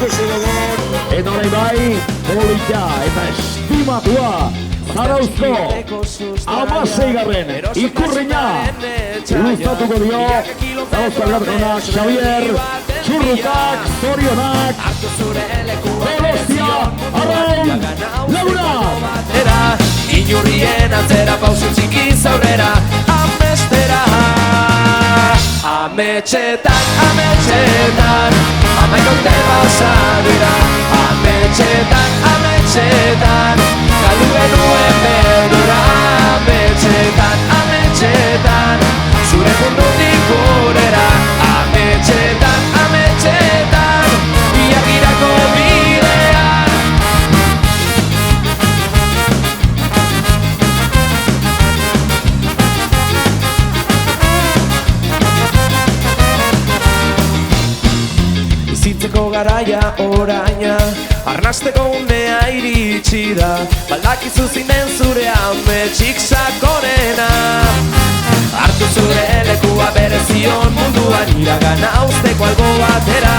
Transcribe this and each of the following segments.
Eta nahi bai, polita eta estimatua Zarauzko amaseigarren ikurriña luzatuko dio Zarauzko algarrenak Xavier Txurrutak, zorionak Donostia, arraun, lagunak Inurrien atzera pausu txikiz aurrera Amestera Ametxetan, ametxetan Amaika urte pasa dira Ametxetan, ametxetan Galdu genuen bedura Ametxetan, ametxetan Zure mundutik gurera Ametxetan, ametxetan Iagirako bidean Bizitzeko garaia oraina Arnasteko unea iritsi da Baldakizu zinen zure ametxik sakonena Hartu zure lekua berezion munduan Iragana usteko albo batera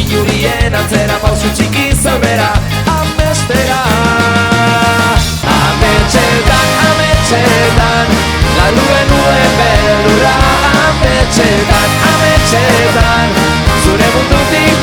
Inurien atzera pausu txikiz aurrera Amestera Ametxetan, ametxetan Galdu genuen beldura Ametxetan, ametxetan Zure mundutik